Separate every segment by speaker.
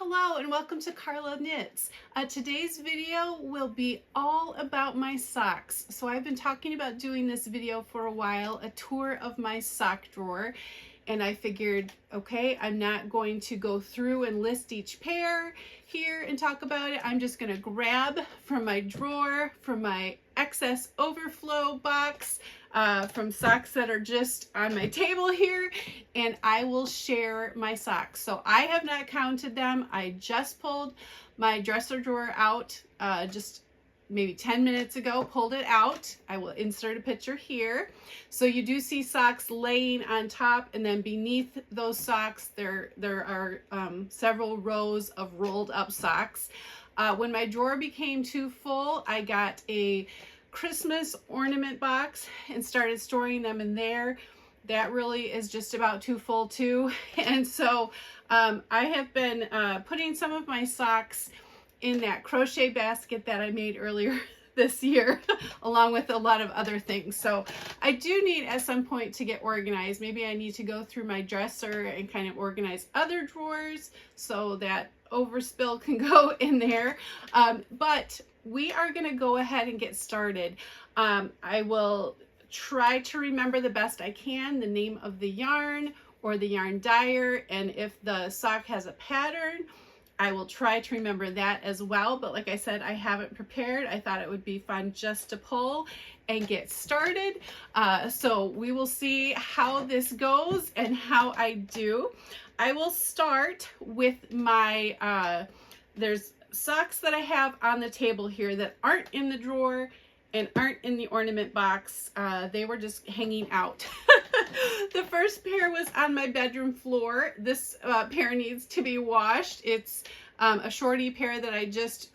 Speaker 1: Hello and welcome to Carla Knits. Today's video will be all about my socks. So I've been talking about doing this video for a while, a tour of my sock drawer, and I figured, okay, I'm not going to go through and list each pair here and talk about it. I'm just going to grab from my drawer, from my excess overflow box, from socks that are just on my table here, and I will share my socks. So I have not counted them. I just pulled my dresser drawer out just maybe 10 minutes ago, pulled it out. I will insert a picture here. So you do see socks laying on top, and then beneath those socks there are several rows of rolled up socks. When my drawer became too full, I got a Christmas ornament box and started storing them in there. That really is just about too full too. And so I have been putting some of my socks in that crochet basket that I made earlier this year, along with a lot of other things. So I do need at some point to get organized. Maybe I need to go through my dresser and kind of organize other drawers so that overspill can go in there. But we are going to go ahead and get started. I will try to remember the best I can the name of the yarn or the yarn dyer, and if the sock has a pattern, I will try to remember that as well. But like I said, I haven't prepared. I thought it would be fun just to pull and get started. So we will see how this goes and how I do. I will start with my, there's socks that I have on the table here that aren't in the drawer and aren't in the ornament box. They were just hanging out. The first pair was on my bedroom floor. This pair needs to be washed. It's a shorty pair that I just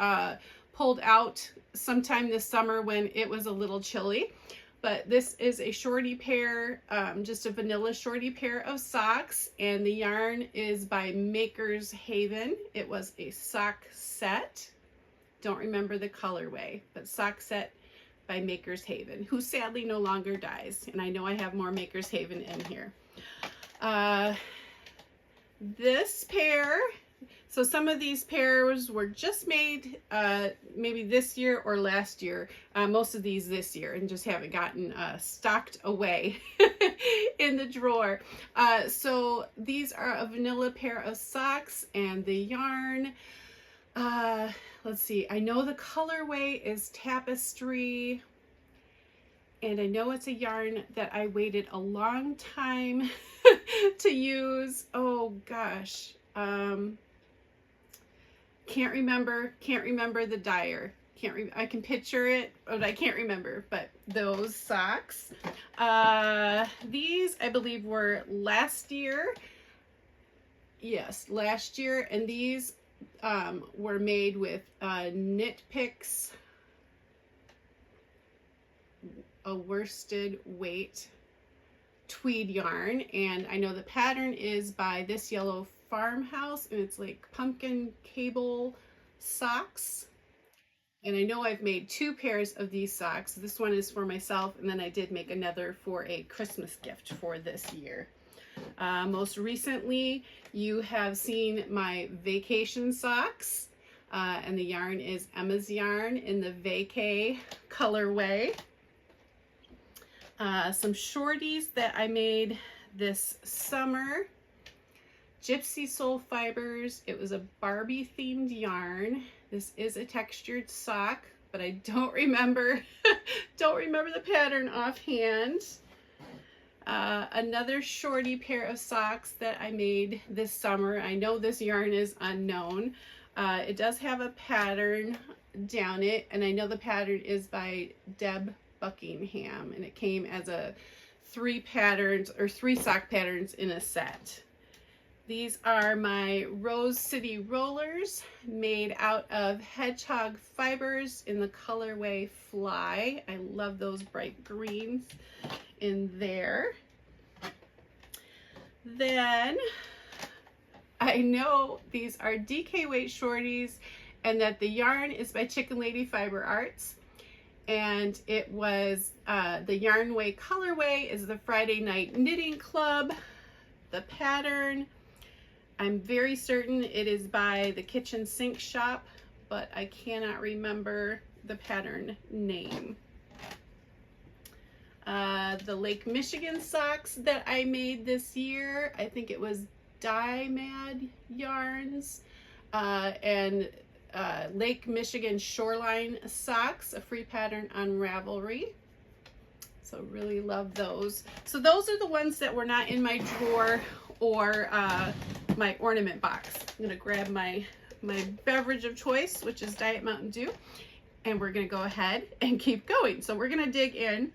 Speaker 1: pulled out sometime this summer when it was a little chilly. But this is a shorty pair, just a vanilla shorty pair of socks, and the yarn is by Maker's Haven. It was a sock set. Don't remember the colorway, but sock set by Maker's Haven, who sadly no longer dies. And I know I have more Maker's Haven in here. This pair, so some of these pairs were just made maybe this year or last year. Most of these this year, and just haven't gotten stocked away in the drawer. So these are a vanilla pair of socks, and the yarn, let's see, I know the colorway is Tapestry, and I know it's a yarn that I waited a long time to use. Oh gosh, can't remember the dyer. I can picture it, but I can't remember. But those socks, these I believe were last year. Yes, last year, and these were made with Knit Picks, a worsted weight tweed yarn, and I know the pattern is by This Yellow Farmhouse, and it's like pumpkin cable socks. And I know I've made two pairs of these socks. This one is for myself, and then I did make another for a Christmas gift for this year. Most recently, you have seen my vacation socks, and the yarn is Emma's yarn in the vacay colorway. Some shorties that I made this summer, Gypsy Soul Fibers. It was a Barbie themed yarn. This is a textured sock, but I don't remember the pattern offhand. Another shorty pair of socks that I made this summer. I know this yarn is unknown. It does have a pattern down it, and I know the pattern is by Deb Buckingham, and it came as a three sock patterns in a set. These are my Rose City rollers made out of hedgehog fibers in the colorway Fly. I love those bright greens in there. Then I know these are DK weight shorties, and that the yarn is by Chicken Lady Fiber Arts, and it was the yarn way colorway is the Friday Night Knitting Club. The pattern, I'm very certain it is by the Kitchen Sink Shop, but I cannot remember the pattern name. The Lake Michigan socks that I made this year, I think it was Dye Mad Yarns, and Lake Michigan Shoreline socks, a free pattern on Ravelry. So really love those. So those are the ones that were not in my drawer or my ornament box. I'm gonna grab my beverage of choice, which is Diet Mountain Dew, and we're gonna go ahead and keep going. So we're gonna dig in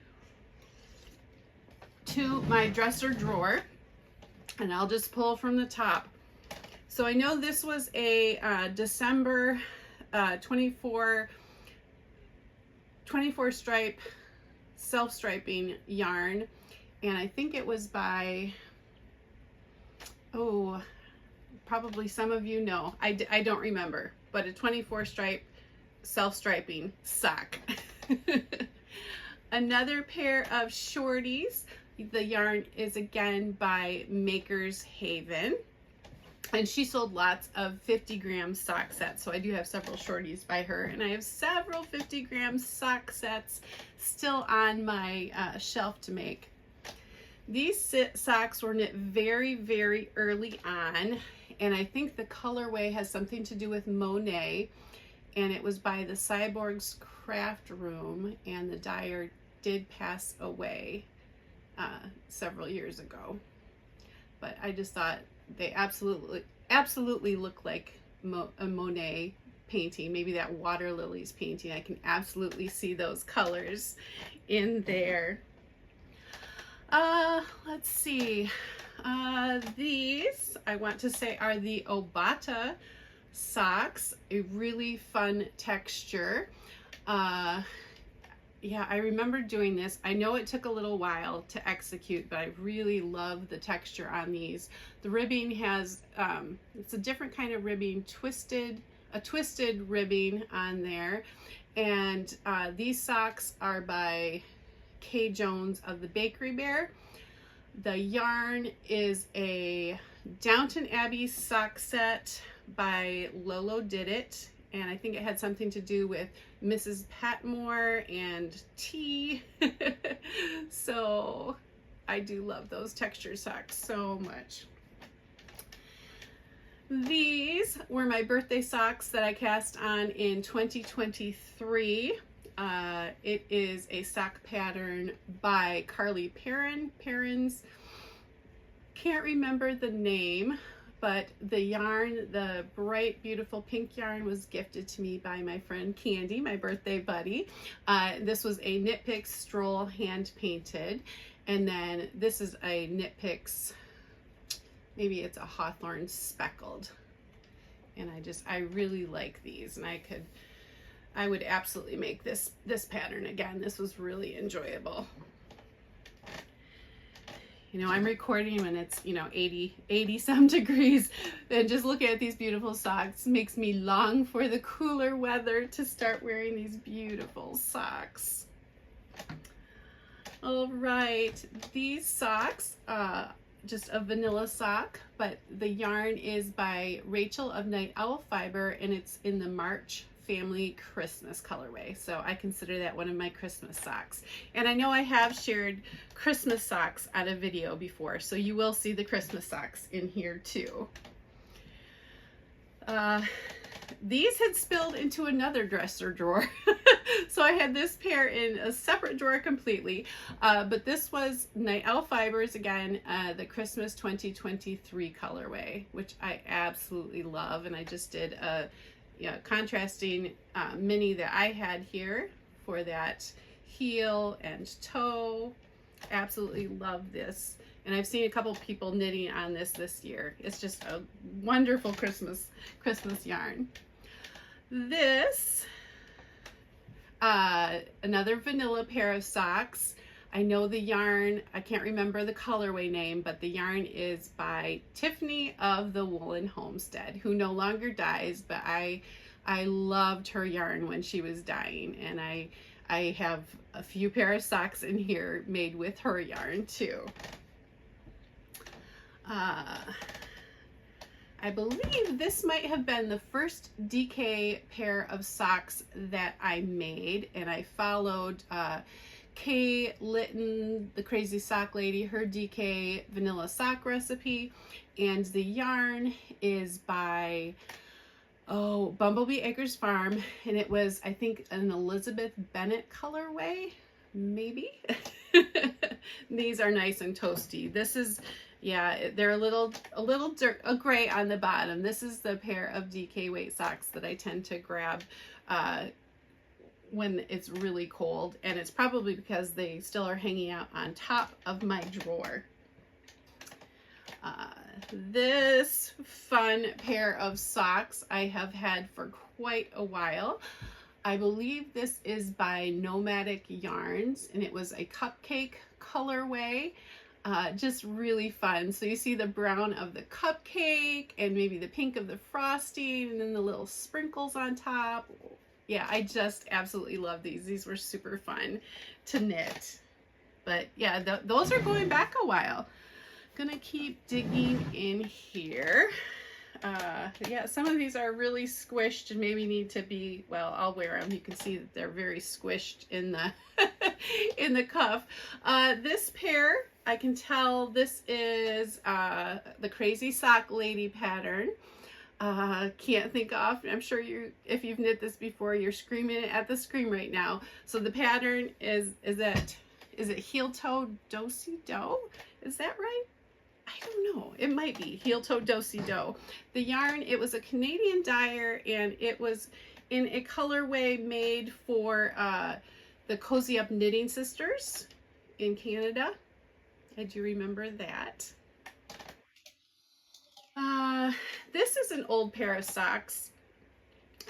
Speaker 1: to my dresser drawer, and I'll just pull from the top. So I know this was a December 24 stripe self-striping yarn, and I think it was by, oh, probably some of you know, I don't remember, but a 24 stripe self-striping sock. Another pair of shorties. The yarn is again by Maker's Haven, and she sold lots of 50-gram sock sets, so I do have several shorties by her, and I have several 50-gram sock sets still on my shelf to make. These socks were knit very, very early on, and I think the colorway has something to do with Monet, and it was by the Cyborgs Craft Room, and the dyer did pass away several years ago. But I just thought they absolutely look like a Monet painting, maybe that Water Lilies painting. I can absolutely see those colors in there. Let's see. These, I want to say, are the Obata socks, a really fun texture. Yeah, I remember doing this. I know it took a little while to execute, but I really love the texture on these. The ribbing has, it's a different kind of ribbing, a twisted ribbing on there. And these socks are by Kay Jones of the Bakery Bear. The yarn is a Downton Abbey sock set by Lolo Did It, and I think it had something to do with Mrs. Patmore and tea. So I do love those texture socks so much. These were my birthday socks that I cast on in 2023. It is a sock pattern by Carly Perrins. Can't remember the name, but the yarn, the bright, beautiful pink yarn, was gifted to me by my friend Candy, my birthday buddy. This was a Knit Picks Stroll hand painted, and then this is a Knit Picks, maybe it's a Hawthorne speckled, and I really like these, and I would absolutely make this pattern again. This was really enjoyable. You know, I'm recording when it's, you know, 80 some degrees, and just looking at these beautiful socks makes me long for the cooler weather to start wearing these beautiful socks. All right, these socks, just a vanilla sock, but the yarn is by Rachel of Night Owl Fiber, and it's in the March Family Christmas colorway. So I consider that one of my Christmas socks. And I know I have shared Christmas socks on a video before, so you will see the Christmas socks in here too. These had spilled into another dresser drawer. So I had this pair in a separate drawer completely, but this was Night Owl Fibers again, the Christmas 2023 colorway, which I absolutely love. And I just did a contrasting mini that I had here for that heel and toe. Absolutely love this, and I've seen a couple people knitting on this year. It's just a wonderful Christmas yarn. This another vanilla pair of socks. I know the yarn, I can't remember the colorway name, but the yarn is by Tiffany of the Woolen Homestead, who no longer dyes, but I loved her yarn when she was dyeing, and I have a few pair of socks in here made with her yarn too. I believe this might have been the first DK pair of socks that I made, and I followed Kay Litton, the Crazy Sock Lady, her DK vanilla sock recipe, and the yarn is by Bumblebee Acres Farm, and it was, I think, an Elizabeth Bennett colorway, maybe. These are nice and toasty. This is, yeah, they're a little gray on the bottom. This is the pair of DK weight socks that I tend to grab when it's really cold, and it's probably because they still are hanging out on top of my drawer. This fun pair of socks I have had for quite a while. I believe this is by Nomadic Yarns, and it was a cupcake colorway. Just really fun. So you see the brown of the cupcake and maybe the pink of the frosting and then the little sprinkles on top. Yeah, I just absolutely love these. These were super fun to knit. But yeah, those are going back a while. Gonna keep digging in here. Yeah, some of these are really squished and maybe need to be, well, I'll wear them. You can see that they're very squished in the in the cuff. This pair, I can tell this is the Crazy Sock Lady pattern. Can't think off. I'm sure if you've knit this before, you're screaming at the screen right now. So the pattern is it heel toe do-si do? Is that right? I don't know. It might be heel toe do-si do. The yarn, it was a Canadian dyer, and it was in a colorway made for the Cozy Up Knitting Sisters in Canada. Did you remember that? This is an old pair of socks,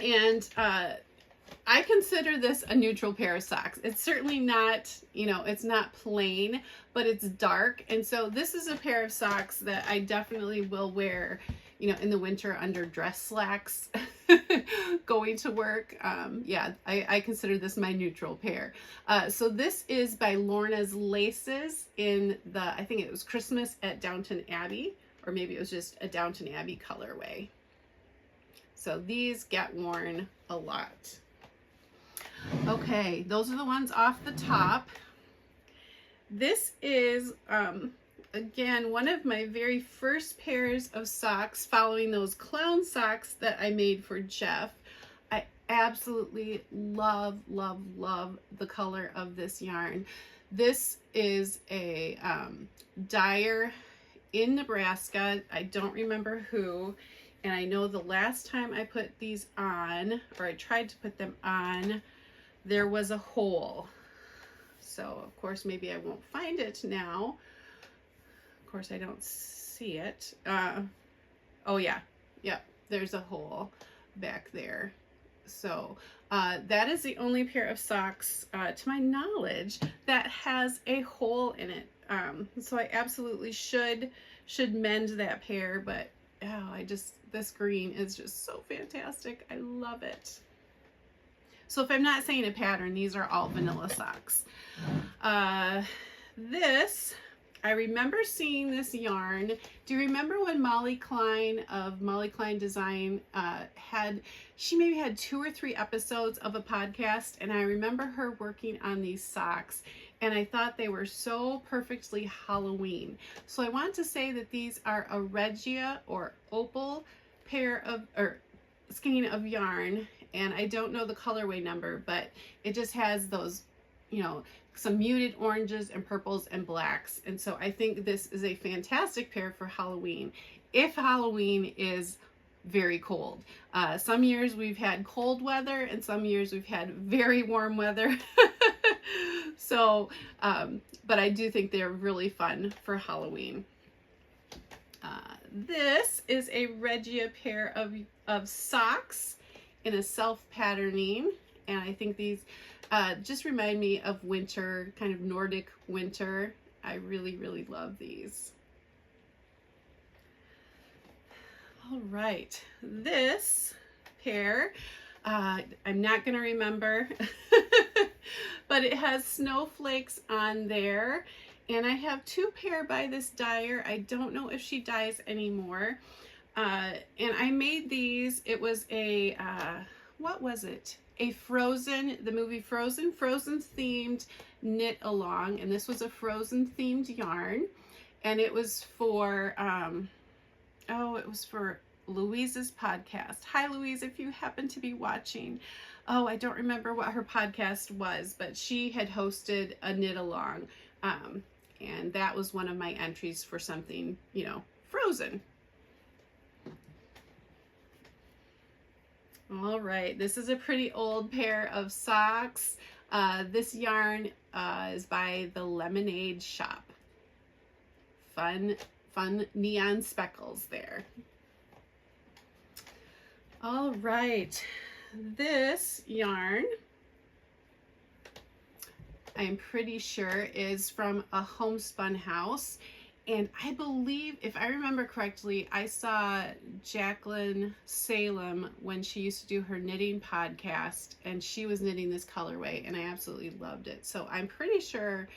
Speaker 1: and I consider this a neutral pair of socks. It's certainly not, you know, it's not plain, but it's dark. And so this is a pair of socks that I definitely will wear, you know, in the winter under dress slacks going to work. Yeah, I consider this my neutral pair. So this is by Lorna's Laces in the, I think it was Christmas at Downton Abbey, or maybe it was just a Downton Abbey colorway. So these get worn a lot. Okay, those are the ones off the top. This is, again, one of my very first pairs of socks following those clown socks that I made for Jeff. I absolutely love, love, love the color of this yarn. This is a dyer in Nebraska. I don't remember who. And I know the last time I put these on, or I tried to put them on, there was a hole. So of course maybe I won't find it now. Of course I don't see it. Oh yeah, yep, there's a hole back there. So that is the only pair of socks to my knowledge that has a hole in it. So I absolutely should mend that pair, but oh, this green is just so fantastic. I love it. So if I'm not saying a pattern, these are all vanilla socks. This, I remember seeing this yarn. Do you remember when Molly Klein of Molly Klein Design she maybe had 2 or 3 episodes of a podcast, and I remember her working on these socks, and I thought they were so perfectly Halloween. So I want to say that these are a Regia or Opal pair of, or skein of yarn, and I don't know the colorway number, but it just has those, you know, some muted oranges and purples and blacks. And so I think this is a fantastic pair for Halloween, if Halloween is very cold. Some years we've had cold weather, and some years we've had very warm weather. So, but I do think they're really fun for Halloween. This is a Regia pair of socks in a self-patterning, and I think these just remind me of winter, kind of Nordic winter. I really, really love these. All right, this pair, I'm not going to remember, but it has snowflakes on there, and I have 2 pair by this dyer. I don't know if she dyes anymore. And I made these. It was a, what was it? A Frozen, the movie Frozen themed knit along. And this was a Frozen themed yarn. And it was for, it was for Louise's podcast. Hi, Louise, if you happen to be watching. Oh, I don't remember what her podcast was, but she had hosted a knit along. And that was one of my entries for something, you know, Frozen. All right, this is a pretty old pair of socks. This yarn is by the Lemonade Shop. Fun neon speckles there. All right, this yarn, I'm pretty sure, is from a homespun house. And I believe, if I remember correctly, I saw Jacqueline Salem when she used to do her knitting podcast, and she was knitting this colorway, and I absolutely loved it. So I'm pretty sure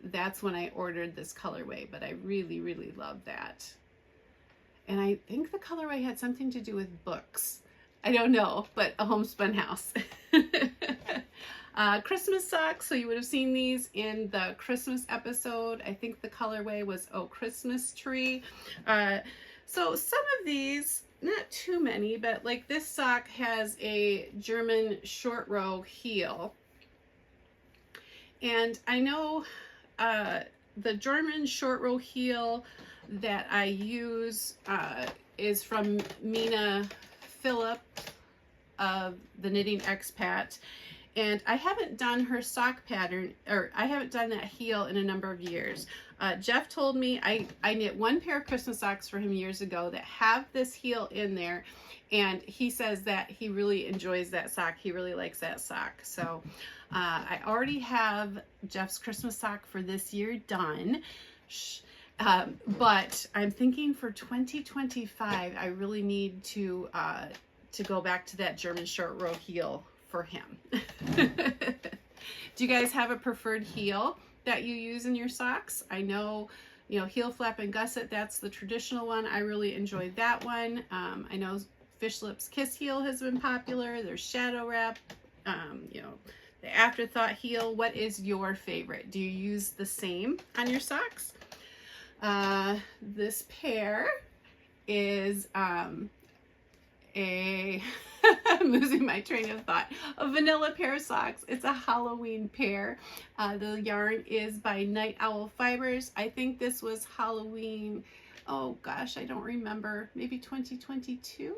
Speaker 1: that's when I ordered this colorway, but I really, really love that. And I think the colorway had something to do with books. I don't know, but a homespun house. Christmas socks, so you would have seen these in the Christmas episode. I think the colorway was Oh Christmas Tree. So some of these, not too many, but like this sock has a German short row heel. And I know the German short row heel that I use is from Mina Phillip of the Knitting Expat. And I haven't done her sock pattern, or I haven't done that heel in a number of years. Jeff told me, I knit one pair of Christmas socks for him years ago that have this heel in there. And he says that he really enjoys that sock. He really likes that sock. So I already have Jeff's Christmas sock for this year done. But I'm thinking for 2025, I really need to go back to that German short row heel for him. Do you guys have a preferred heel that you use in your socks? I know, you know, heel flap and gusset, that's the traditional one. I really enjoyed that one. I know Fish Lips Kiss heel has been popular. There's Shadow Wrap, you know, the Afterthought heel. What is your favorite? Do you use the same on your socks? This pair is I'm losing my train of thought. A vanilla pair of socks. It's a Halloween pair. The yarn is by Night Owl Fibers. I think this was Halloween, oh gosh, I don't remember, maybe 2022?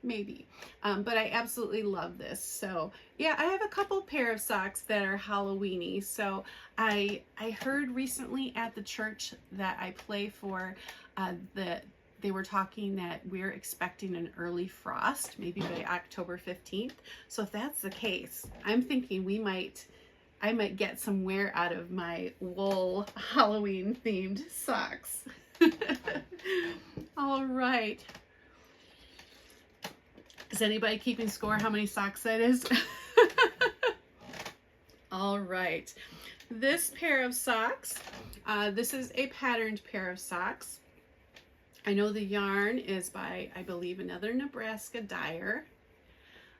Speaker 1: Maybe. But I absolutely love this. So yeah, I have a couple pair of socks that are Halloween-y. So I heard recently at the church that I play for they were talking that we're expecting an early frost, maybe by October 15th. So if that's the case, I'm thinking I might get some wear out of my wool Halloween themed socks. All right. Is anybody keeping score how many socks that is? All right. This pair of socks, this is a patterned pair of socks. I know the yarn is by, I believe, another Nebraska dyer.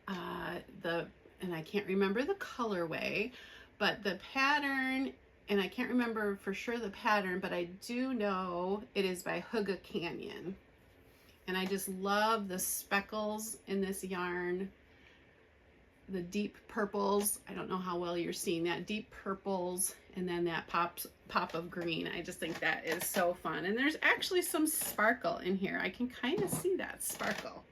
Speaker 1: And I can't remember the colorway, but the pattern, and I can't remember for sure the pattern, but I do know it is by Hygge Canyon. And I just love the speckles in this yarn. The deep purples, I don't know how well you're seeing that, deep purples, and then that pop of green. I just think that is so fun. And there's actually some sparkle in here. I can kind of see that sparkle.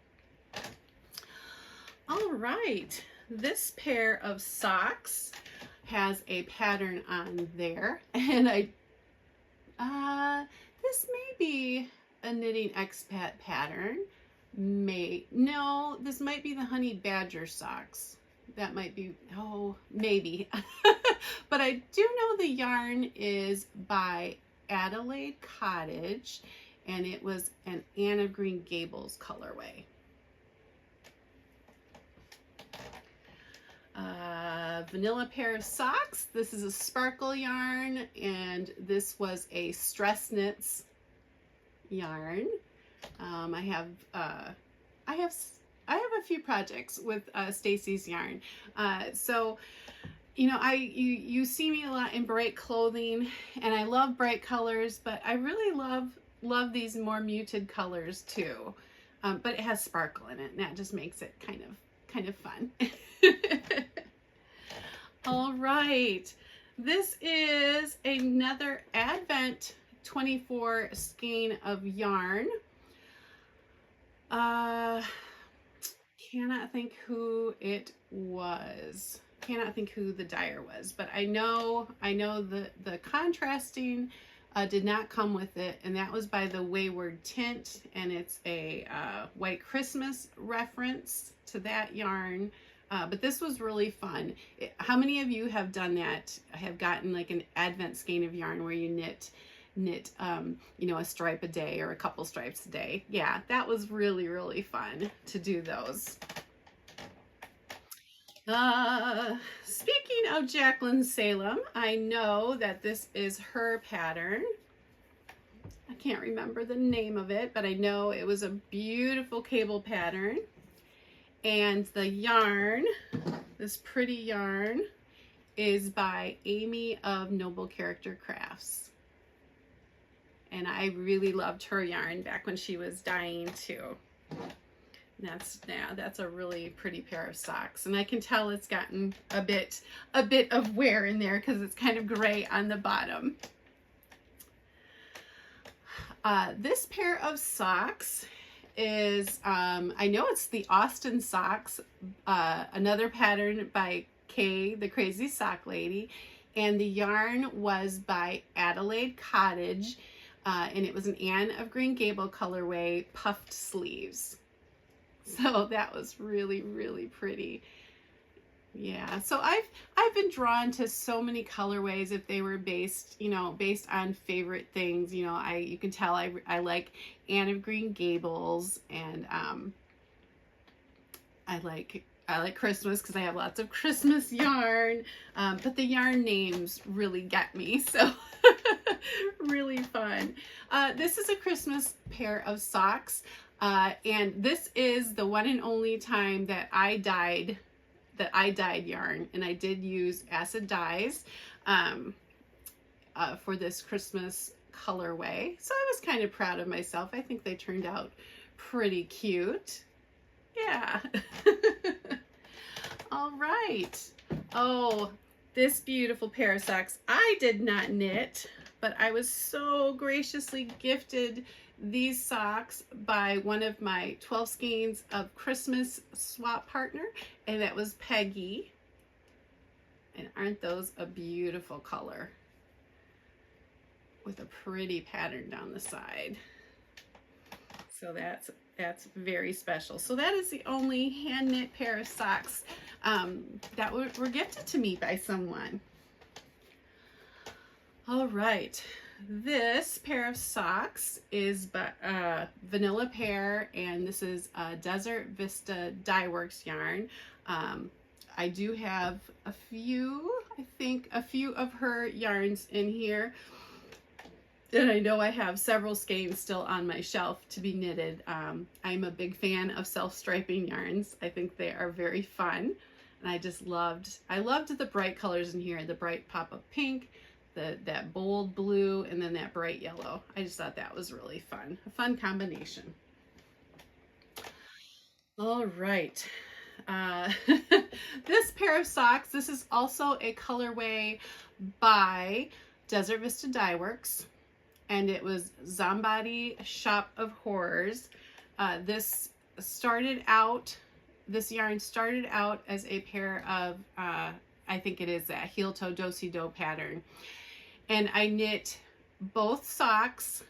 Speaker 1: All right, this pair of socks has a pattern on there, and this may be a Knitting Expat pattern. No, this might be the Honey Badger socks. That might be, oh, maybe. But I do know the yarn is by Adelaide Cottage, and it was an Anna Green Gables colorway. Vanilla pair of socks. This is a sparkle yarn, and this was a Stress Knits yarn. I have a few projects with Stacy's yarn. So you know, you see me a lot in bright clothing, and I love bright colors, but I really love these more muted colors too. But it has sparkle in it, and that just makes it kind of fun. All right, this is another Advent 24 skein of yarn. Cannot think who it was. Cannot think who the dyer was, but I know the contrasting did not come with it, and that was by the Wayward Tint, and it's a White Christmas reference to that yarn. But this was really fun. How many of you have done that? Have gotten like an Advent skein of yarn where you knit you know, a stripe a day or a couple stripes a day? Yeah, that was really fun to do those. Speaking of Jacqueline Salem, I know that this is her pattern. I can't remember the name of it, but I know it was a beautiful cable pattern. And the yarn, this pretty yarn, is by Amy of Noble Character Crafts. And I really loved her yarn back when she was dyeing too. That's a really pretty pair of socks, and I can tell it's gotten a bit of wear in there because it's kind of gray on the bottom. This pair of socks is I know it's the Austin socks, another pattern by Kay, the Crazy Sock Lady, and the yarn was by Adelaide Cottage, and it was an Anne of Green Gable colorway, puffed sleeves. So that was really pretty. Yeah, so I've been drawn to so many colorways if they were based, you know, based on favorite things. You know, you can tell I like Anne of Green Gables, and I like Christmas because I have lots of Christmas yarn. But the yarn names really get me, so really fun. This is a Christmas pair of socks. And this is the one and only time that I dyed yarn, and I did use acid dyes for this Christmas colorway. So I was kind of proud of myself. I think they turned out pretty cute. Yeah. All right. Oh, this beautiful pair of socks I did not knit, but I was so graciously gifted these socks by one of my 12 skeins of Christmas swap partner, and that was Peggy. And aren't those a beautiful color with a pretty pattern down the side? So that's very special. So that is the only hand knit pair of socks that were gifted to me by someone. All right. This pair of socks is Vanilla Pear, and this is Desert Vista Dye Works yarn. I do have a few of her yarns in here, and I know I have several skeins still on my shelf to be knitted. I'm a big fan of self-striping yarns. I think they are very fun, and I loved the bright colors in here, the bright pop of pink, that bold blue, and then that bright yellow. I just thought that was really fun. A fun combination. All right. This pair of socks, this is also a colorway by Desert Vista Dye Works, and it was Zombody Shop of Horrors. This yarn started out as a pair of, I think it is that heel toe do-si-do pattern. And I knit both socks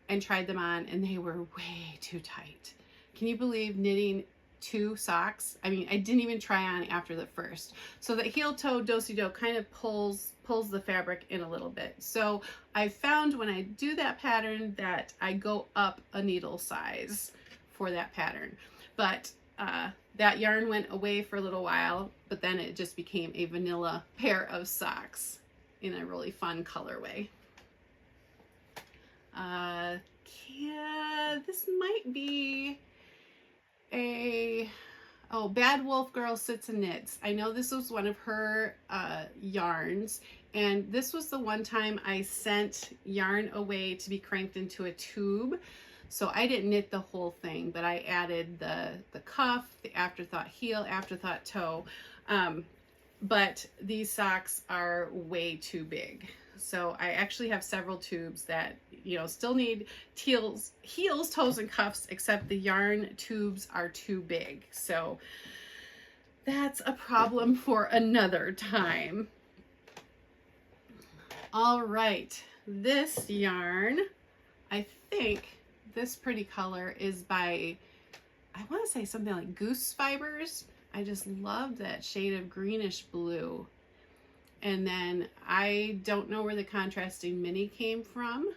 Speaker 1: and tried them on, and they were way too tight. Can you believe knitting 2 socks? I mean, I didn't even try on after the first. So the heel toe do-si-do kind of pulls the fabric in a little bit. So I found when I do that pattern that I go up a needle size for that pattern. But that yarn went away for a little while, but then it just became a vanilla pair of socks in a really fun colorway. Yeah, this might be a, oh, Bad Wolf Girl Sits and Knits. I know this was one of her yarns, and this was the one time I sent yarn away to be cranked into a tube. So I didn't knit the whole thing, but I added the cuff, the afterthought heel, afterthought toe. But these socks are way too big. So I actually have several tubes that, you know, still need heels, toes, and cuffs, except the yarn tubes are too big. So that's a problem for another time. All right, this yarn, I think this pretty color is by, I want to say something like Goose Fibers. I just love that shade of greenish blue. And then I don't know where the contrasting mini came from,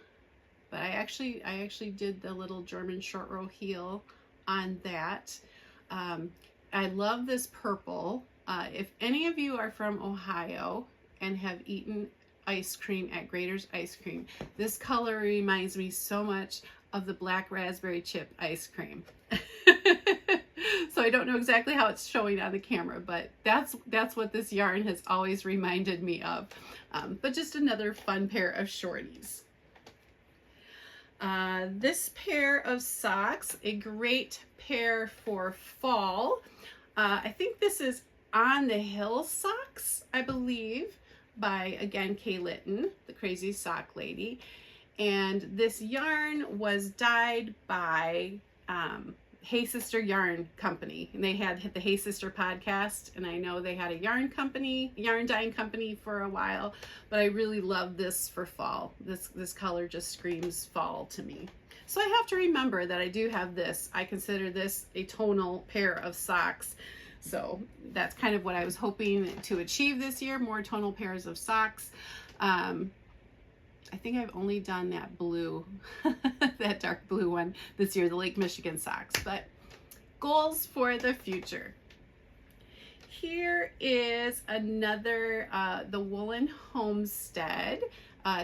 Speaker 1: but I actually did the little German short row heel on that. I love this purple. If any of you are from Ohio and have eaten ice cream at Grater's Ice Cream, this color reminds me so much of the black raspberry chip ice cream. So I don't know exactly how it's showing on the camera, but that's what this yarn has always reminded me of. But just another fun pair of shorties. This pair of socks, a great pair for fall. I think this is On the Hill socks, I believe, by, again, Kay Litton, the crazy sock lady. And this yarn was dyed by Hey Sister Yarn Company, and they had the Hey Sister podcast, and I know they had a yarn dyeing company for a while, but I really love this for fall. This color just screams fall to me. So I have to remember that I do have this. I consider this a tonal pair of socks. So that's kind of what I was hoping to achieve this year, more tonal pairs of socks. I think I've only done that blue, that dark blue one this year, the Lake Michigan socks, but goals for the future. Here is another, the Woolen Homestead.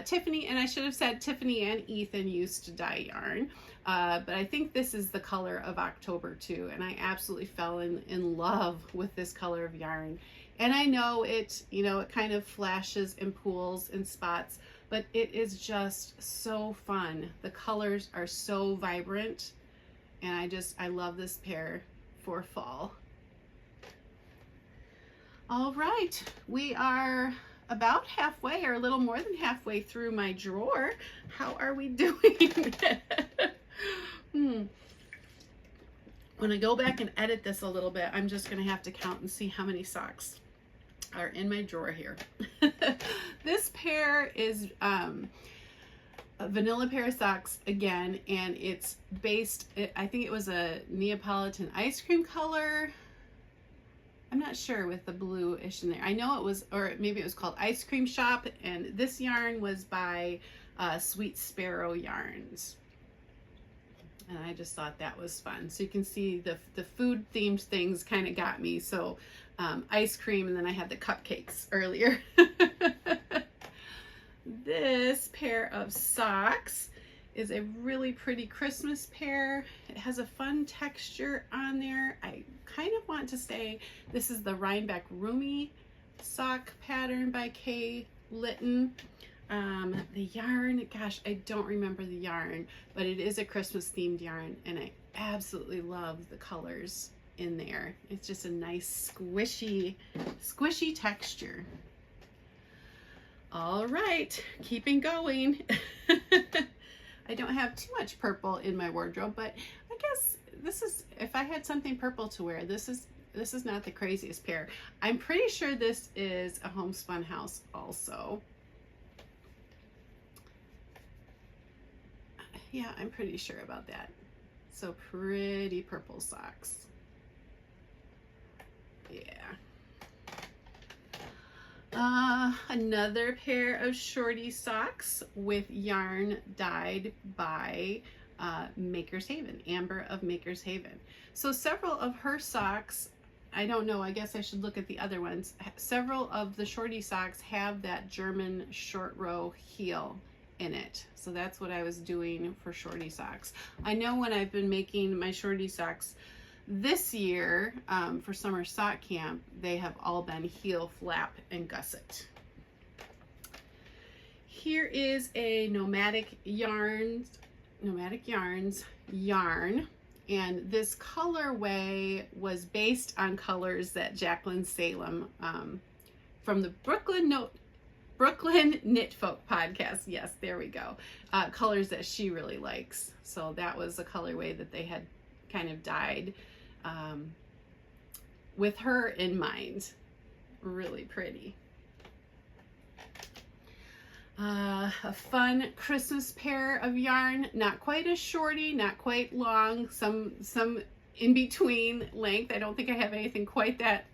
Speaker 1: Tiffany, and I should have said Tiffany and Ethan used to dye yarn, but I think this is the color of October too, and I absolutely fell in love with this color of yarn. And I know it, you know, it kind of flashes and pools and spots, but it is just so fun. The colors are so vibrant, and I love this pair for fall. All right, we are about halfway, or a little more than halfway through my drawer. How are we doing? When I go back and edit this a little bit, I'm just gonna have to count and see how many socks are in my drawer here. This pair is a vanilla pair of socks again, and it's based, I think it was a Neapolitan ice cream color. I'm not sure with the bluish in there. I know it was, or maybe it was called Ice Cream Shop, and this yarn was by Sweet Sparrow Yarns. And I just thought that was fun. So you can see the food themed things kind of got me. So ice cream, and then I had the cupcakes earlier. This pair of socks is a really pretty Christmas pair. It has a fun texture on there. I kind of want to say this is the Rhinebeck Roomie sock pattern by Kay Litton. The yarn, gosh, I don't remember the yarn, but it is a Christmas themed yarn, and I absolutely love the colors in there. It's just a nice squishy texture. All right, keeping going. I don't have too much purple in my wardrobe, but I guess this is, if I had something purple to wear, this is not the craziest pair. I'm pretty sure this is a Homespun House also. Yeah, I'm pretty sure about that. So pretty purple socks. Yeah. Another pair of shorty socks with yarn dyed by Maker's Haven, Amber of Maker's Haven. So several of her socks, I don't know, I guess I should look at the other ones. Several of the shorty socks have that German short row heel, in it. So that's what I was doing for shorty socks. I know when I've been making my shorty socks this year for summer sock camp, they have all been heel, flap, and gusset. Here is a Nomadic Yarns yarn, and this colorway was based on colors that Jacqueline Salem from the Brooklyn Knit Folk podcast, yes, there we go, colors that she really likes. So that was a colorway that they had kind of dyed with her in mind. Really pretty. A fun Christmas pair of yarn, not quite as shorty, not quite long, some in between length. I don't think I have anything quite that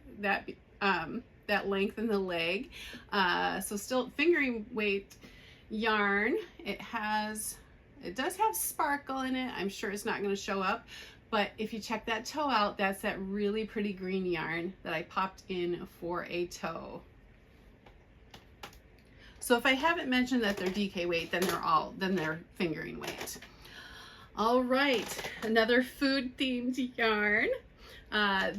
Speaker 1: length in the leg. So still fingering weight yarn. It does have sparkle in it. I'm sure it's not going to show up, but if you check that toe out, that's that really pretty green yarn that I popped in for a toe. So if I haven't mentioned that they're DK weight, then they're fingering weight. All right, another food themed yarn.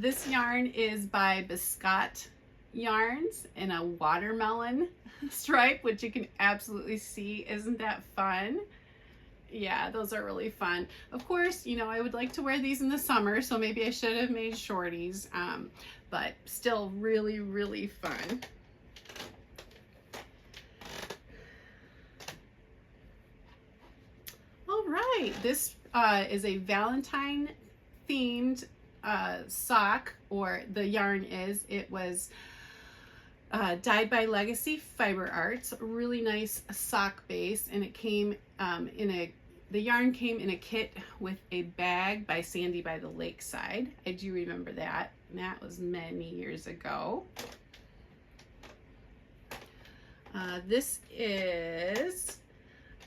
Speaker 1: This yarn is by Biscotte Yarns in a watermelon stripe, which you can absolutely see. Isn't that fun? Yeah, those are really fun. Of course, you know, I would like to wear these in the summer, so maybe I should have made shorties, but still really, really fun. All right, this is a Valentine themed sock, or the yarn is. It was dyed by Legacy Fiber Arts. Really nice sock base, and it came the yarn came in a kit with a bag by Sandy by the Lakeside. I do remember that. That was many years ago. This is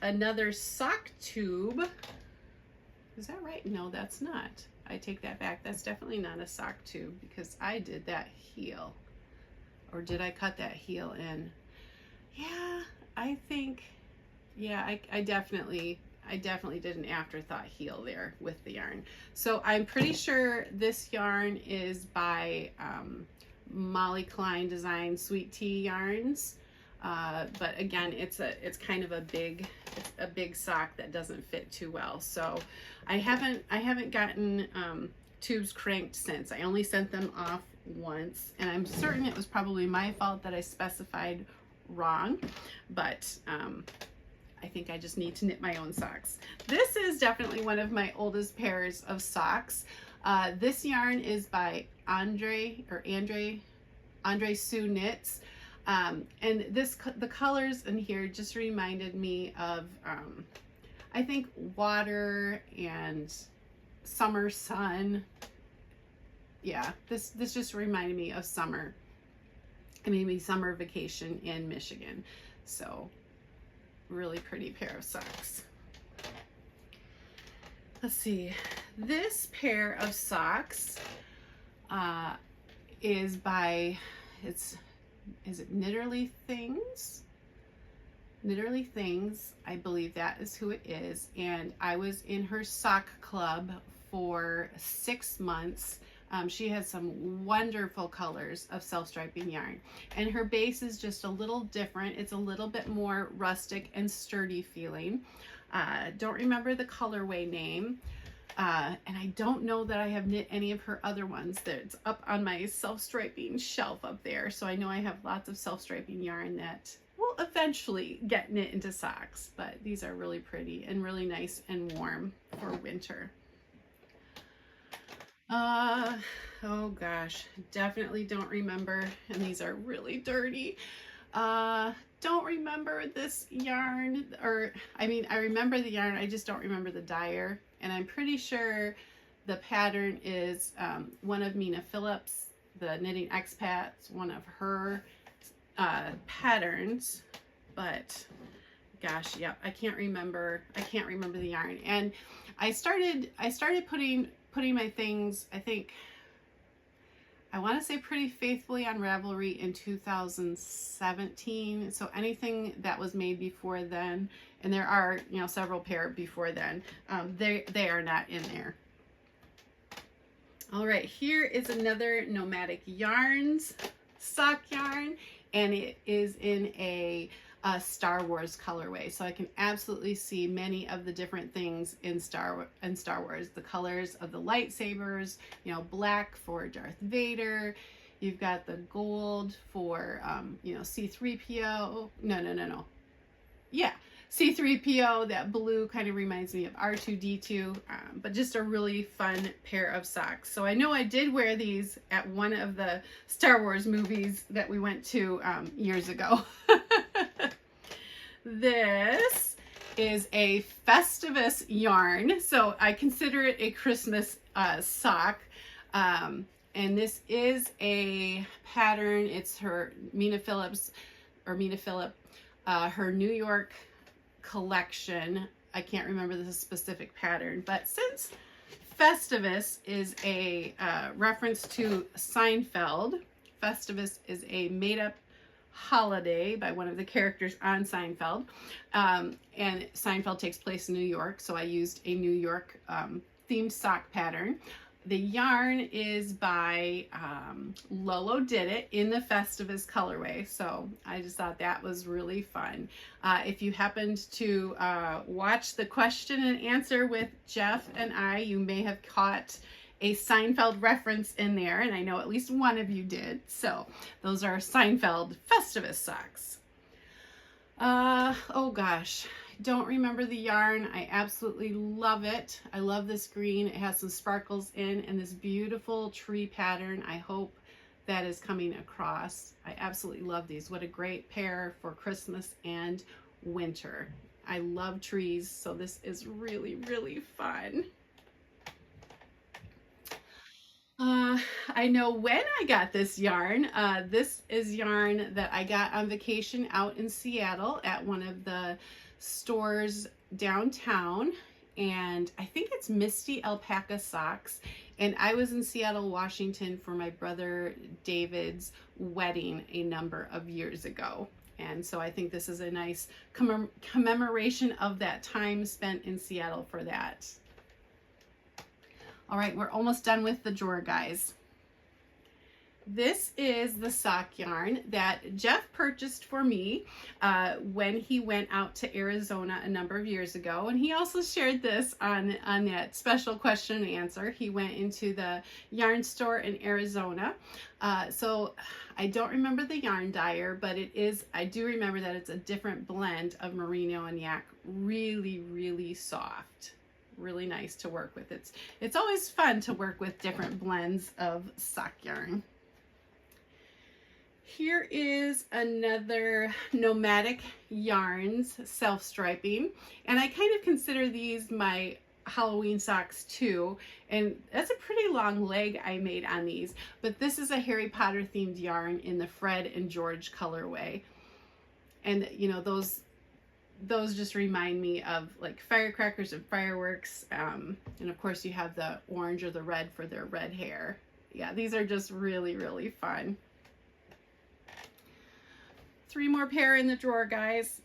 Speaker 1: another sock tube. Is that right? No, that's not. I take that back. That's definitely not a sock tube because I did that heel. Or did I cut that heel in? Yeah, I think, yeah, I definitely did an afterthought heel there with the yarn. So I'm pretty sure this yarn is by Molly Klein Design Sweet Tea Yarns. But again, it's kind of a big sock that doesn't fit too well. So I haven't gotten tubes cranked since. I only sent them off once, and I'm certain it was probably my fault that I specified wrong, but I think I just need to knit my own socks. This is definitely one of my oldest pairs of socks. This yarn is by Andre Sue Knits. And the colors in here just reminded me of, I think, water and summer sun. Yeah, this just reminded me of summer. It made me summer vacation in Michigan. So, really pretty pair of socks. Let's see. This pair of socks is by, is it Knitterly Things? Knitterly Things, I believe that is who it is. And I was in her sock club for 6 months. She has some wonderful colors of self-striping yarn, and her base is just a little different. It's a little bit more rustic and sturdy feeling. Don't remember the colorway name, and I don't know that I have knit any of her other ones. That's up on my self-striping shelf up there, so I know I have lots of self-striping yarn that will eventually get knit into socks, but these are really pretty and really nice and warm for winter. Oh gosh, definitely don't remember, and these are really dirty. Don't remember this yarn, or I mean, I remember the yarn, I just don't remember the dyer, and I'm pretty sure the pattern is one of Mina Phillips, the Knitting Expats, one of her patterns, but gosh, yeah, I can't remember the yarn. And I started putting my things, I think I want to say Pretty Faithfully on Ravelry in 2017. So anything that was made before then, and there are, you know, several pair before then, they are not in there. All right, here is another Nomadic Yarns sock yarn, and it is in a Star Wars colorway. So I can absolutely see many of the different things in Star Wars. The colors of the lightsabers, you know, black for Darth Vader. You've got the gold for, you know, C-3PO. No. Yeah, C-3PO. That blue kind of reminds me of R2-D2, but just a really fun pair of socks. So I know I did wear these at one of the Star Wars movies that we went to years ago. This is a Festivus yarn, so I consider it a Christmas sock. And this is a pattern. It's her Mina Phillip, her New York collection. I can't remember the specific pattern, but since Festivus is a reference to Seinfeld, Festivus is a made-up holiday by one of the characters on Seinfeld, and Seinfeld takes place in New York, so I used a New York themed sock pattern. The yarn is by Lolo Did It in the Festivus colorway, so I just thought that was really fun. If you happened to watch the question and answer with Jeff and I, you may have caught a Seinfeld reference in there, and I know at least one of you did. So those are Seinfeld Festivus socks. Oh gosh, don't remember the yarn. I absolutely love it. I love this green. It has some sparkles in and this beautiful tree pattern. I hope that is coming across. I absolutely love these. What a great pair for Christmas and winter. I love trees, so this is really, really fun. I know when I got this yarn. This is yarn that I got on vacation out in Seattle at one of the stores downtown, and I think it's Misty Alpaca Socks. And I was in Seattle, Washington for my brother David's wedding a number of years ago. And so I think this is a nice commemoration of that time spent in Seattle for that. All right, we're almost done with the drawer, guys. This is the sock yarn that Jeff purchased for me when he went out to Arizona a number of years ago. And he also shared this on that special question and answer. He went into the yarn store in Arizona. So I don't remember the yarn dyer, but I do remember that it's a different blend of merino and yak. Really, really soft. Really nice to work with. It's always fun to work with different blends of sock yarn. Here is another Nomadic Yarns self-striping, and I kind of consider these my Halloween socks too, and that's a pretty long leg I made on these, but this is a Harry Potter themed yarn in the Fred and George colorway, and you know, those just remind me of like firecrackers and fireworks, and of course you have the orange or the red for their red hair. Yeah, these are just really, really fun. 3 more pair in the drawer, guys.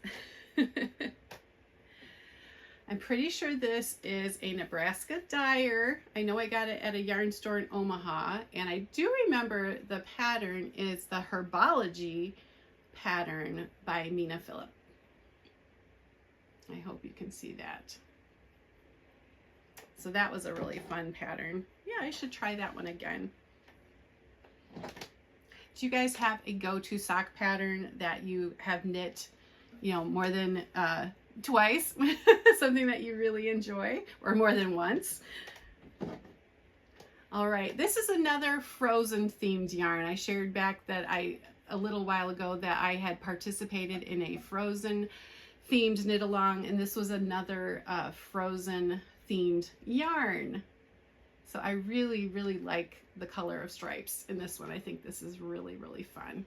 Speaker 1: I'm pretty sure this is a Nebraska dyer. I know I got it at a yarn store in Omaha, and I do remember the pattern is the Herbology pattern by Mina Phillip. I hope you can see that. So that was a really fun pattern. Yeah, I should try that one again. Do you guys have a go-to sock pattern that you have knit, you know, more than twice? Something that you really enjoy, or more than once? All right, this is another Frozen themed yarn. I shared back that a little while ago that I had participated in a Frozen themed knit along, and this was another Frozen themed yarn. So I really, really like the color of stripes in this one. I think this is really, really fun.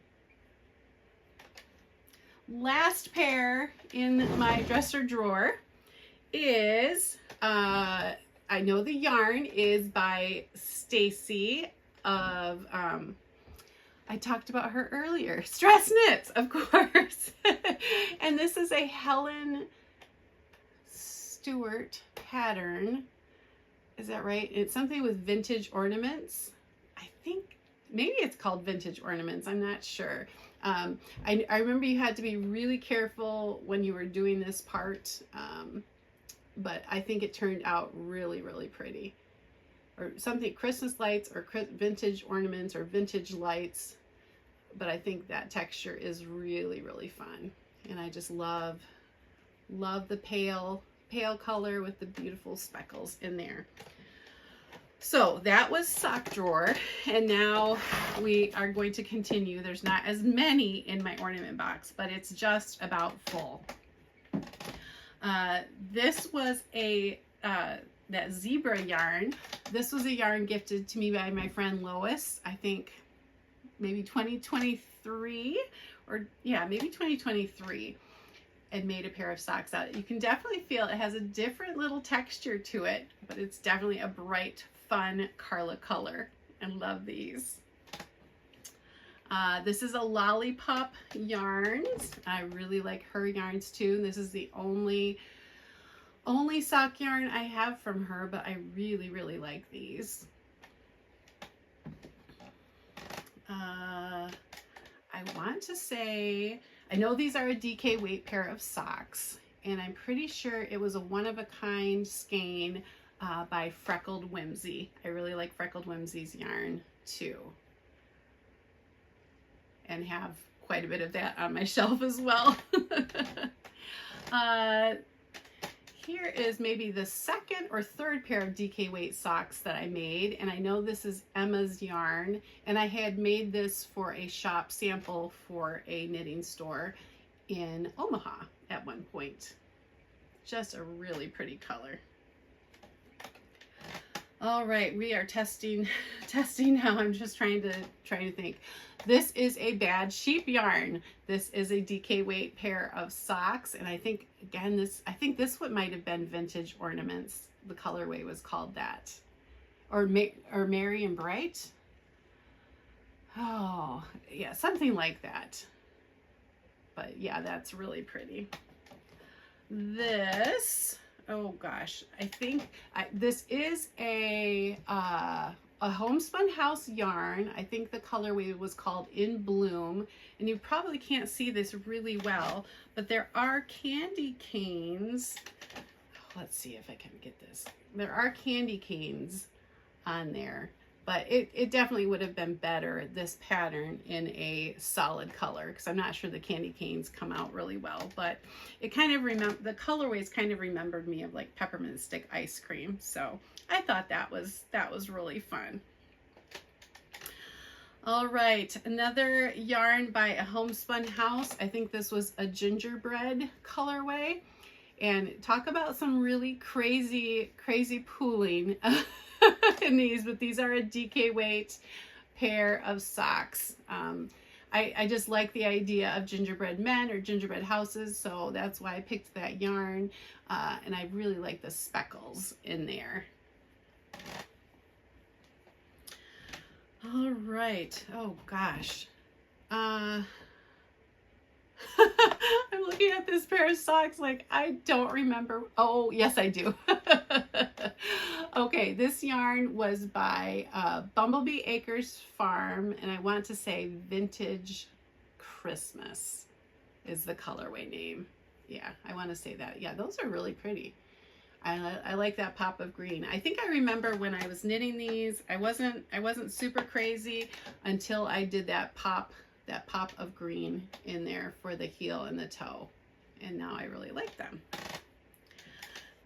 Speaker 1: Last pair in my dresser drawer is, I know the yarn is by Stacy. of, I talked about her earlier, Stress Knits, of course. And this is a Helen Stewart pattern. Is that right? It's something with vintage ornaments. I think maybe it's called vintage ornaments. I'm not sure. I remember you had to be really careful when you were doing this part, but I think it turned out really, really pretty. Or something, Christmas lights or vintage ornaments or vintage lights. But I think that texture is really, really fun. And I just love the pale color with the beautiful speckles in there. So that was sock drawer, and now we are going to continue. There's not as many in my ornament box, but it's just about full. This was that zebra yarn. This was a yarn gifted to me by my friend Lois, I think maybe 2023, or yeah, maybe 2023, and made a pair of socks out. You can definitely feel it has a different little texture to it, but it's definitely a bright, fun Carla color. I love these. This is a Lollipop Yarns. I really like her yarns too. And this is the only sock yarn I have from her, but I really, really like these. I want to say, I know these are a DK weight pair of socks, and I'm pretty sure it was a one-of-a-kind skein by Freckled Whimsy. I really like Freckled Whimsy's yarn too, and have quite a bit of that on my shelf as well. Here is maybe the second or third pair of DK weight socks that I made, and I know this is Emma's yarn, and I had made this for a shop sample for a knitting store in Omaha at one point. Just a really pretty color. All right, we are testing now. I'm just trying to think. This is a Bad Sheep yarn. This is a DK weight pair of socks, and I think again this what might have been Vintage Ornaments. The colorway was called that, or Merry and Bright. Oh yeah, something like that. But yeah, that's really pretty. This, oh gosh, I think this is a homespun house yarn. I think the colorway was called In Bloom, and you probably can't see this really well, but there are candy canes. Let's see if I can get this. There are candy canes on there, but it definitely would have been better, this pattern, in a solid color, because I'm not sure the candy canes come out really well, but it kind of the colorways kind of remembered me of like peppermint stick ice cream. So I thought that was really fun. All right, another yarn by a homespun house. I think this was a gingerbread colorway, and talk about some really crazy pooling in these, but these are a DK weight pair of socks. I just like the idea of gingerbread men or gingerbread houses, so that's why I picked that yarn, and I really like the speckles in there. All right, oh gosh. I'm looking at this pair of socks like I don't remember. Oh, yes, I do. Okay, this yarn was by Bumblebee Acres Farm, and I want to say Vintage Christmas is the colorway name. Yeah, I want to say that. Yeah, those are really pretty. I like that pop of green. I think I remember when I was knitting these, I wasn't super crazy until I did that pop of green in there for the heel and the toe, and now I really like them.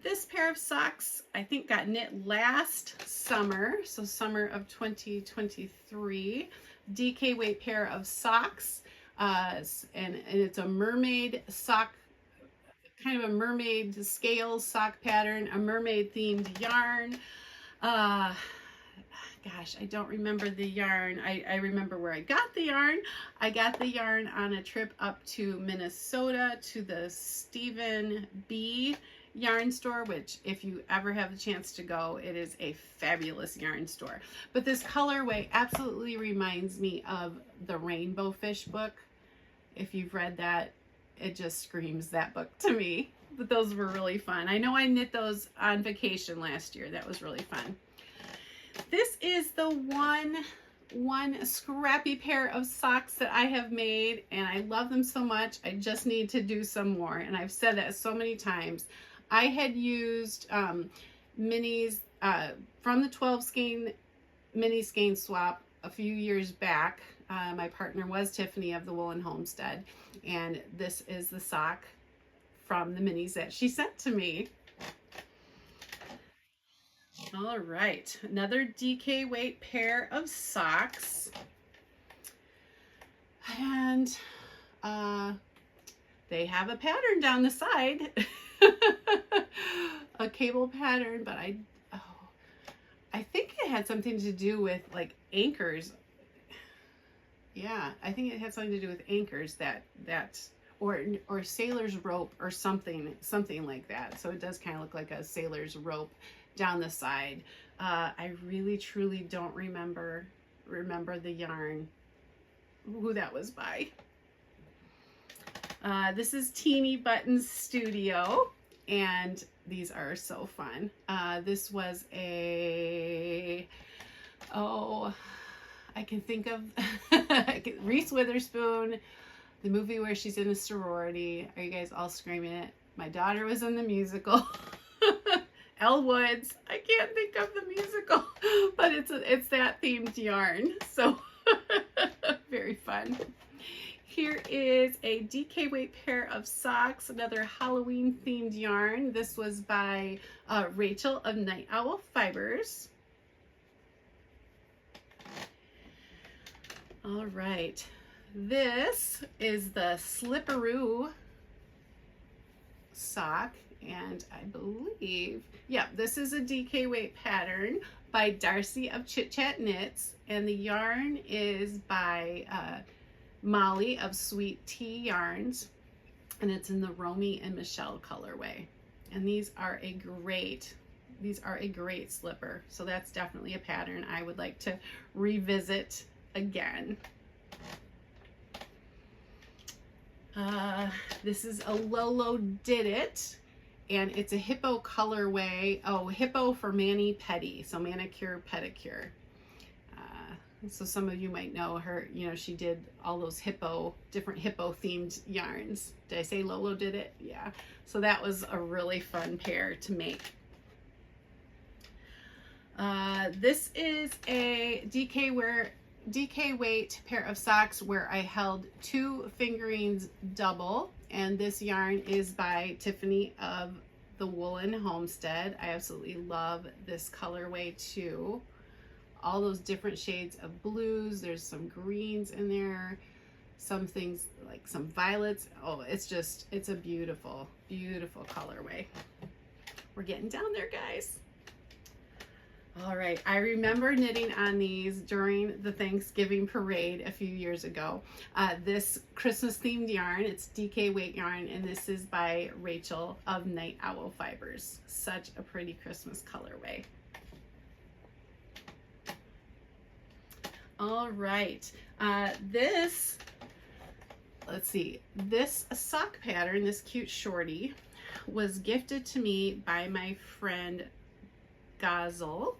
Speaker 1: This pair of socks I think got knit last summer, so summer of 2023. DK weight pair of socks, and it's a mermaid sock, kind of a mermaid scales sock pattern, a mermaid themed yarn. Gosh, I don't remember the yarn. I remember where I got the yarn. I got the yarn on a trip up to Minnesota to the Stephen B. yarn store, which if you ever have the chance to go, it is a fabulous yarn store. But this colorway absolutely reminds me of the Rainbow Fish book. If you've read that, it just screams that book to me. But those were really fun. I know I knit those on vacation last year. That was really fun. This is the one scrappy pair of socks that I have made, and I love them so much. I just need to do some more, and I've said that so many times. I had used minis from the 12 skein mini skein swap a few years back. My partner was Tiffany of the Woolen Homestead, and this is the sock from the minis that she sent to me. All right, another DK weight pair of socks, and they have a pattern down the side, a cable pattern, but I think it had something to do with like anchors. Yeah, I think it had something to do with anchors or sailor's rope or something like that. So it does kind of look like a sailor's rope down the side. I really truly don't remember the yarn, who that was by. This is Teeny Buttons Studio, and these are so fun. This was I can think of Reese Witherspoon, the movie where she's in a sorority. Are you guys all screaming it? My daughter was in the musical. Elle Woods. I can't think of the musical, but it's that themed yarn. So very fun. Here is a DK weight pair of socks, another Halloween themed yarn. This was by Rachel of Night Owl Fibers. All right, this is the Slipperoo sock, and I believe, yeah, this is a DK weight pattern by Darcy of Chit Chat Knits, and the yarn is by Molly of Sweet Tea Yarns, and it's in the Romy and Michelle colorway. And these are a great slipper, so that's definitely a pattern I would like to revisit again. This is a Lolo Did It, and it's a hippo colorway. Oh, hippo for mani pedi, so manicure pedicure. So some of you might know her, you know, she did all those different hippo themed yarns. Did I say Lolo Did It? Yeah. So that was a really fun pair to make. This is a DK weight pair of socks where I held 2 fingerings double, and this yarn is by Tiffany of the Woolen Homestead. I absolutely love this colorway too. All those different shades of blues. There's some greens in there, some things like some violets. Oh, it's a beautiful, beautiful colorway. We're getting down there, guys. All right, I remember knitting on these during the Thanksgiving parade a few years ago. This Christmas themed yarn, it's DK weight yarn, and this is by Rachel of Night Owl Fibers. Such a pretty Christmas colorway. All right, this sock pattern, this cute shorty, was gifted to me by my friend Gazelle,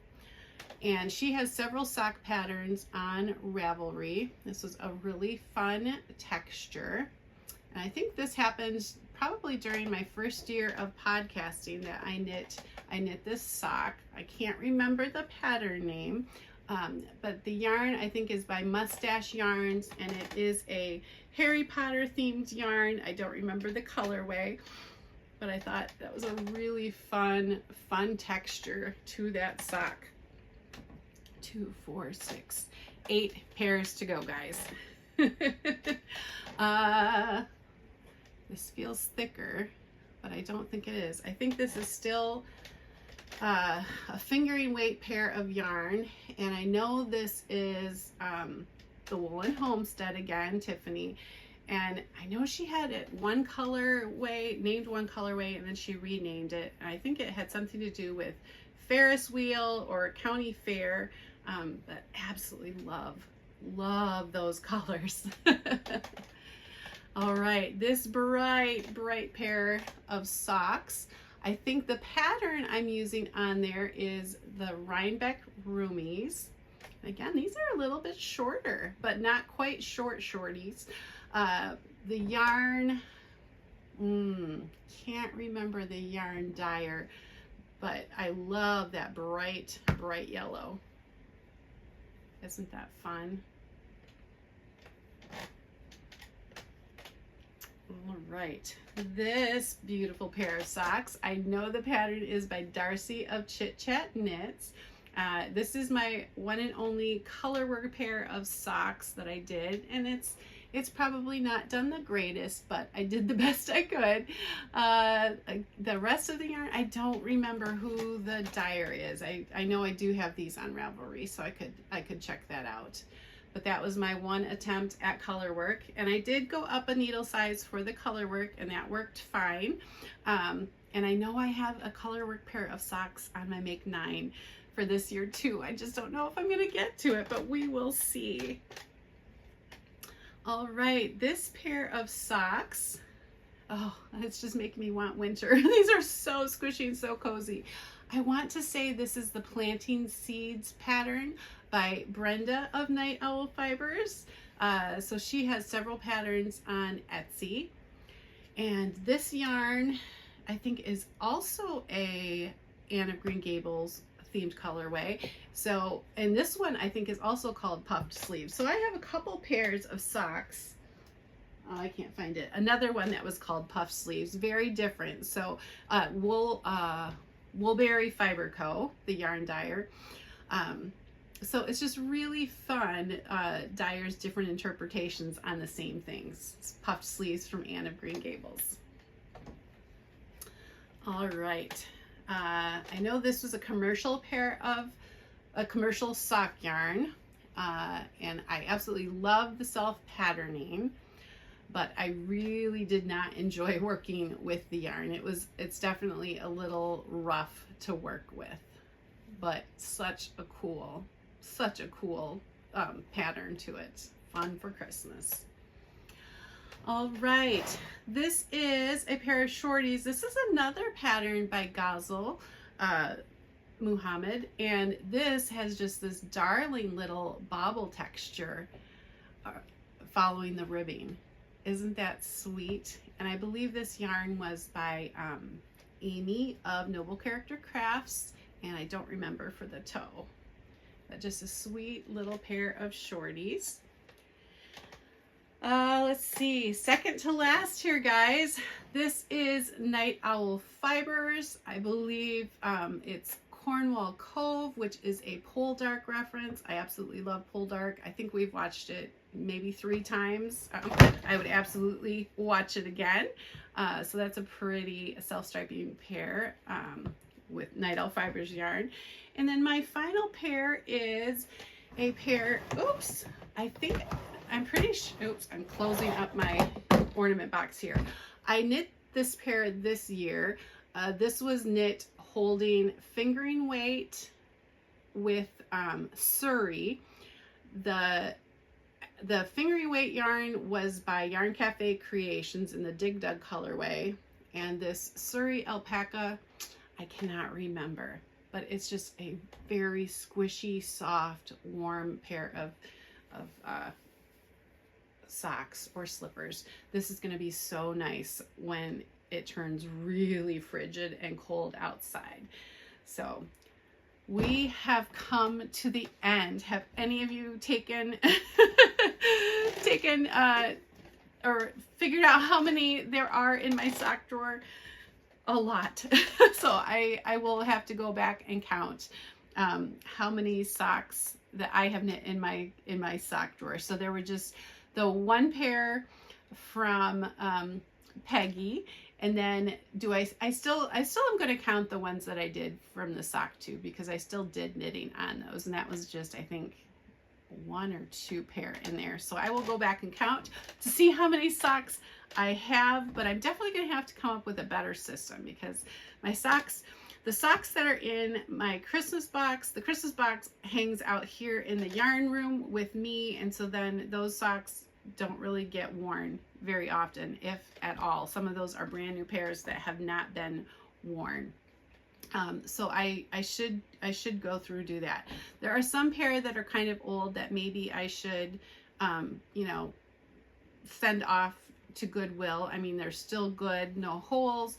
Speaker 1: and she has several sock patterns on Ravelry. This was a really fun texture, and I think this happened probably during my first year of podcasting that I knit this sock. I can't remember the pattern name. But the yarn I think is by Mustache Yarns, and it is a Harry Potter themed yarn. I don't remember the colorway, but I thought that was a really fun texture to that sock. 2, 4, 6, 8 pairs to go, guys. This feels thicker, but I don't think it is. I think this is still a fingering weight pair of yarn, and I know this is the Woolen Homestead again, Tiffany, And I know she had it one colorway, named one colorway, and then she renamed it. And I think it had something to do with Ferris wheel or county fair. But absolutely love those colors. All right, this bright pair of socks. I think the pattern I'm using on there is the Rhinebeck Roomies. Again, these are a little bit shorter, but not quite shorties. The yarn, can't remember the yarn dyer, but I love that bright yellow. Isn't that fun? All right, this beautiful pair of socks. I know the pattern is by Darcy of Chit Chat Knits. This is my one and only colorwork pair of socks that I did, and it's probably not done the greatest, but I did the best I could. The rest of the yarn, I don't remember who the dyer is. I know I do have these on Ravelry, so I could check that out. But that was my one attempt at color work, and I did go up a needle size for the color work, and that worked fine. And I know I have a color work pair of socks on my Make 9 for this year too. I just don't know if I'm gonna get to it, but we will see. All right, this pair of socks, oh, it's just making me want winter. These are so squishy and so cozy. I want to say this is the Planting Seeds pattern by Brenda of Night Owl Fibers. So she has several patterns on Etsy. And this yarn, I think, is also a Anne of Green Gables themed colorway. So, and this one I think is also called Puffed Sleeves. So I have a couple pairs of socks. Oh, I can't find it. Another one that was called Puffed Sleeves, very different. So Woolberry Fiber Co., the yarn dyer. So it's just really fun, dyers' different interpretations on the same things. It's Puffed Sleeves from Anne of Green Gables. All right. I know this was a commercial sock yarn, and I absolutely love the self-patterning, but I really did not enjoy working with the yarn. It's definitely a little rough to work with, but such a cool pattern to it. Fun for Christmas. All right, this is a pair of shorties. This is another pattern by Ghazal Muhammad, and this has just this darling little bobble texture following the ribbing. Isn't that sweet? And I believe this yarn was by Amy of Noble Character Crafts, and I don't remember for the toe. But just a sweet little pair of shorties. Let's see, second to last here, guys. This is Night Owl Fibers. I believe it's Cornwall Cove, which is a Poldark reference. I absolutely love Poldark. I think we've watched it maybe 3 times. I would absolutely watch it again. So that's a pretty self-striping pair with Night Owl Fibers yarn. And then my final pair is a pair, I'm pretty sure, I'm closing up my ornament box here. I knit this pair this year. This was knit holding fingering weight with Surrey. The fingering weight yarn was by Yarn Cafe Creations in the Dig Dug colorway. And this Surrey alpaca, I cannot remember, but it's just a very squishy, soft, warm pair of socks or slippers. This is going to be so nice when it turns really frigid and cold outside. So we have come to the end. Have any of you taken or figured out how many there are in my sock drawer? A lot. So I will have to go back and count how many socks that I have knit in my sock drawer. So there were just the one pair from Peggy, and then I still am going to count the ones that I did from the sock tube, because I still did knitting on those, and that was just, I think, 1 or 2 pair in there. So I will go back and count to see how many socks I have, but I'm definitely going to have to come up with a better system because my socks, the socks that are in my Christmas box, the Christmas box hangs out here in the yarn room with me, and so then those socks don't really get worn very often, if at all. Some of those are brand new pairs that have not been worn. So I should go through do that. There are some pair that are kind of old that maybe I should, you know, send off to Goodwill. I mean, they're still good, no holes.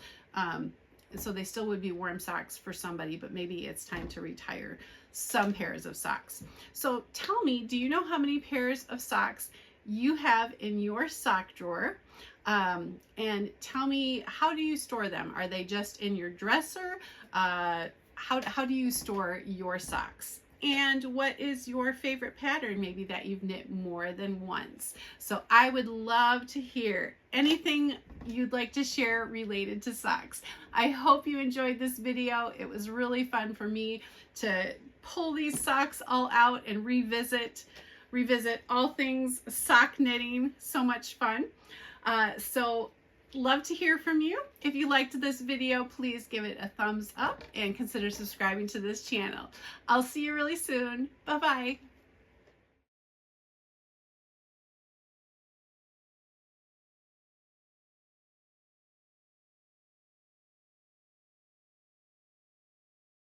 Speaker 1: So they still would be warm socks for somebody, but maybe it's time to retire some pairs of socks. So tell me, do you know how many pairs of socks you have in your sock drawer? And tell me, how do you store them? Are they just in your dresser? How do you store your socks? And what is your favorite pattern, maybe that you've knit more than once? So I would love to hear anything you'd like to share related to socks. I hope you enjoyed this video. It was really fun for me to pull these socks all out and revisit all things sock knitting. So much fun. So love to hear from you. If you liked this video, please give it a thumbs up and consider subscribing to this channel. I'll see you really soon. Bye-bye.